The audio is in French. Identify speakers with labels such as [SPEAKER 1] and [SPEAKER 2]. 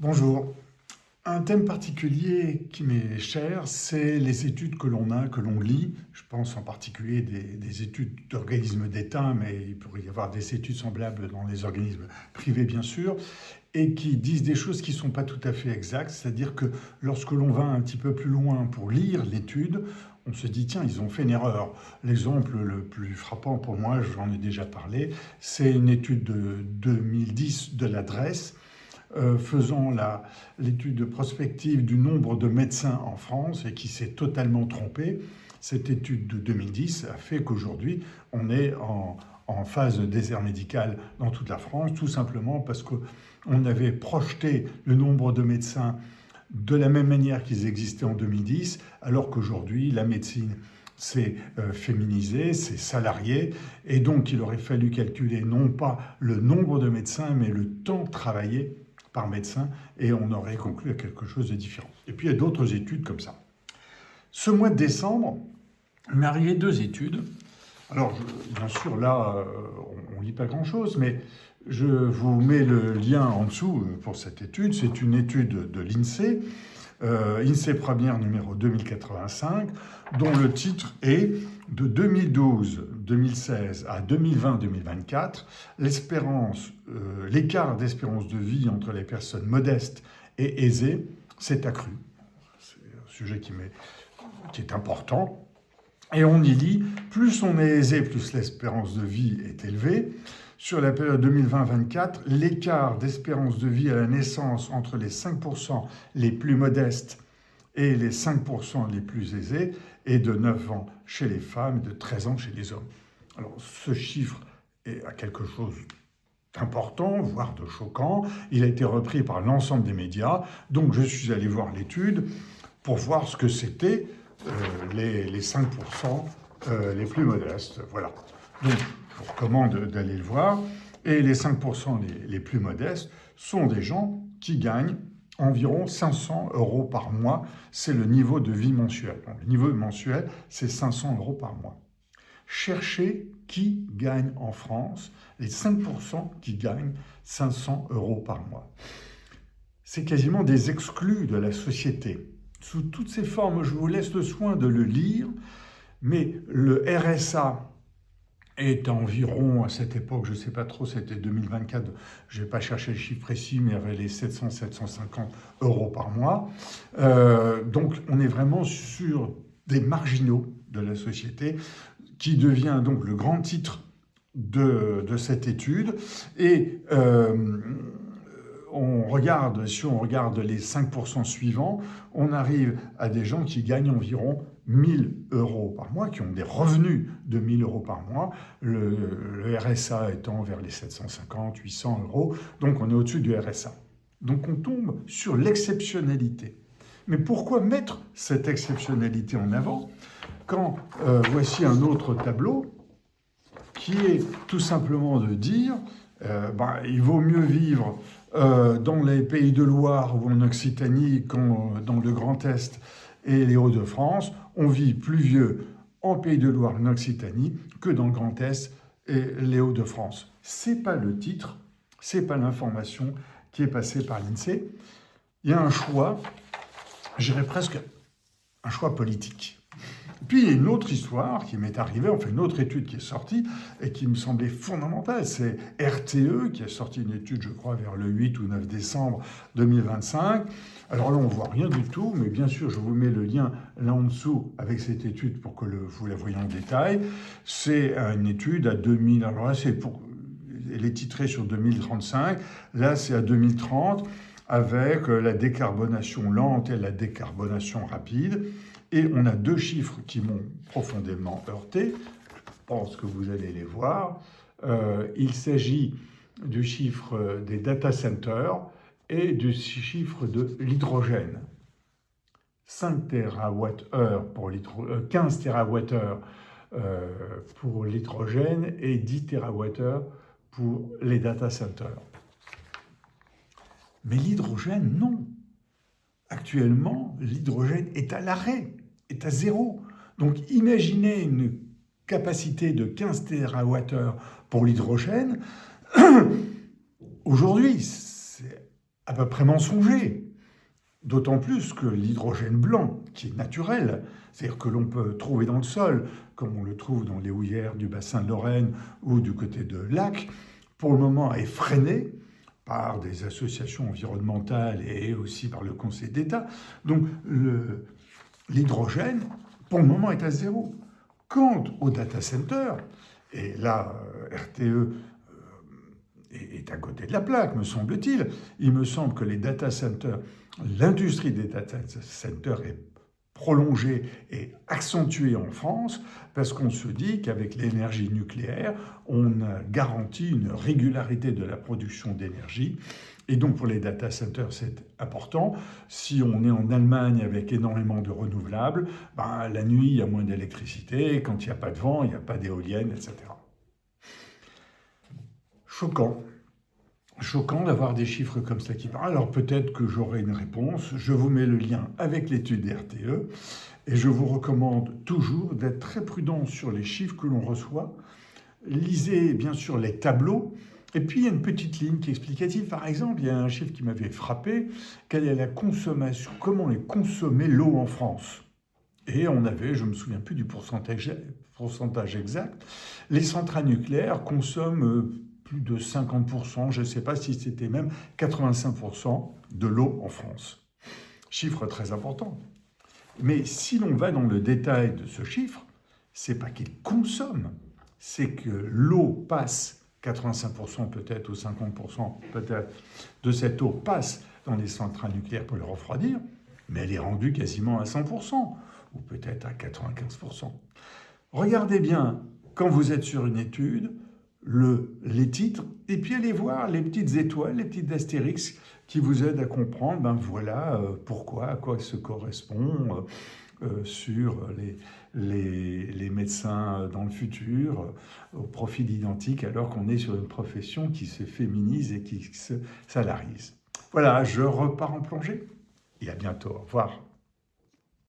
[SPEAKER 1] Bonjour. Un thème particulier qui m'est cher, c'est les études que l'on a, que l'on lit. Je pense en particulier des études d'organismes d'État, mais il pourrait y avoir des études semblables dans les organismes privés, bien sûr, et qui disent des choses qui ne sont pas tout à fait exactes. C'est-à-dire que lorsque l'on va un petit peu plus loin pour lire l'étude, on se dit, tiens, ils ont fait une erreur. L'exemple le plus frappant pour moi, j'en ai déjà parlé, c'est une étude de 2010 de l'adresse faisant l'étude prospective du nombre de médecins en France et qui s'est totalement trompé. Cette étude de 2010 a fait qu'aujourd'hui, on est en phase de désert médical dans toute la France, tout simplement parce qu'on avait projeté le nombre de médecins de la même manière qu'ils existaient en 2010, alors qu'aujourd'hui, la médecine s'est féminisée, c'est salarié, et donc il aurait fallu calculer non pas le nombre de médecins, mais le temps travaillé par médecin, et on aurait conclu à quelque chose de différent. Et puis il y a d'autres études comme ça. Ce mois de décembre, il m'est arrivé deux études. Alors, bien sûr, là, on ne lit pas grand-chose, mais je vous mets le lien en dessous pour cette étude. C'est une étude de l'INSEE, INSEE Première numéro 2085, dont le titre est de 2012-2016 à 2020-2024, l'écart d'espérance de vie entre les personnes modestes et aisées s'est accru. C'est un sujet qui est important. Et on y lit, plus on est aisé, plus l'espérance de vie est élevée. Sur la période 2020-24, l'écart d'espérance de vie à la naissance entre les 5% les plus modestes et les 5% les plus aisés est de 9 ans chez les femmes et de 13 ans chez les hommes. Alors ce chiffre est à quelque chose d'important, voire de choquant. Il a été repris par l'ensemble des médias, donc je suis allé voir l'étude pour voir ce que c'était les 5% les plus modestes. Voilà. Donc, je vous recommande d'aller le voir. Et les 5% les plus modestes sont des gens qui gagnent environ 500 € par mois. C'est le niveau de vie mensuel. Donc, le niveau mensuel, c'est 500 € par mois. Cherchez qui gagne en France les 5% qui gagnent 500 € par mois. C'est quasiment des exclus de la société. Sous toutes ces formes, je vous laisse le soin de le lire, mais le RSA est environ, à cette époque, je ne sais pas trop, c'était 2024, je n'ai pas cherché le chiffre précis, mais il y avait les 700-750 € par mois. Donc on est vraiment sur des marginaux de la société, qui devient donc le grand titre de cette étude. Et si on regarde les 5% suivants, on arrive à des gens qui gagnent environ 1000 € par mois, qui ont des revenus de 1000 € par mois, le RSA étant vers les 750, 800 €, donc on est au-dessus du RSA. Donc on tombe sur l'exceptionnalité. Mais pourquoi mettre cette exceptionnalité en avant quand voici un autre tableau qui est tout simplement de dire il vaut mieux vivre dans les Pays de Loire ou en Occitanie qu'en dans le Grand Est et les Hauts-de-France. On vit plus vieux en Pays de Loire, en Occitanie, que dans le Grand Est et les Hauts-de-France. C'est pas le titre, c'est pas l'information qui est passée par l'INSEE. Il y a un choix, je dirais presque un choix politique. Puis il y a une autre histoire qui m'est arrivée, enfin une autre étude qui est sortie et qui me semblait fondamentale. C'est RTE qui a sorti une étude, je crois, vers le 8 ou 9 décembre 2025. Alors là, on ne voit rien du tout, mais bien sûr, je vous mets le lien là en dessous avec cette étude pour que vous la voyez en détail. C'est une étude à 2000, alors là, elle est titrée sur 2035, là c'est à 2030, avec la décarbonation lente et la décarbonation rapide. Et on a deux chiffres qui m'ont profondément heurté. Je pense que vous allez les voir. Il s'agit du chiffre des data centers et du chiffre de l'hydrogène. 5 TWh pour 15 TWh pour l'hydrogène et 10 TWh pour les data centers. Mais l'hydrogène, non. Actuellement, l'hydrogène est à l'arrêt, est à zéro. Donc imaginez une capacité de 15 TWh pour l'hydrogène. Aujourd'hui, c'est à peu près mensonger. D'autant plus que l'hydrogène blanc, qui est naturel, c'est-à-dire que l'on peut trouver dans le sol, comme on le trouve dans les houillères du bassin de Lorraine ou du côté de Lac, pour le moment est freiné par des associations environnementales et aussi par le Conseil d'État. Donc l'hydrogène, pour le moment, est à zéro. Quant au data center, et là, RTE est à côté de la plaque, me semble-t-il. Il me semble que les data centers, l'industrie des data centers est prolongée et accentuée en France parce qu'on se dit qu'avec l'énergie nucléaire, on garantit une régularité de la production d'énergie. Et donc pour les data centers, c'est important. Si on est en Allemagne avec énormément de renouvelables, ben, la nuit, il y a moins d'électricité. Quand il n'y a pas de vent, il n'y a pas d'éoliennes, etc. Choquant. Choquant d'avoir des chiffres comme ça qui parlent. Alors peut-être que j'aurai une réponse. Je vous mets le lien avec l'étude RTE et je vous recommande toujours d'être très prudent sur les chiffres que l'on reçoit. Lisez bien sûr les tableaux. Et puis il y a une petite ligne qui est explicative. Par exemple, il y a un chiffre qui m'avait frappé. Quelle est la consommation, comment est consommée l'eau en France? Et on avait, je ne me souviens plus du pourcentage exact, les centrales nucléaires consomment plus de 50%, je ne sais pas si c'était même 85% de l'eau en France. Chiffre très important. Mais si l'on va dans le détail de ce chiffre, c'est pas qu'il consomme, c'est que l'eau passe, 85% peut-être ou 50% peut-être de cette eau passe dans les centrales nucléaires pour les refroidir, mais elle est rendue quasiment à 100%, ou peut-être à 95%. Regardez bien, quand vous êtes sur une étude, les titres, et puis allez voir les petites étoiles, les petites astérix qui vous aident à comprendre, ben voilà, pourquoi, à quoi se correspond sur les médecins dans le futur, au profil identique, alors qu'on est sur une profession qui se féminise et qui se salarise. Voilà, je repars en plongée et à bientôt, au revoir.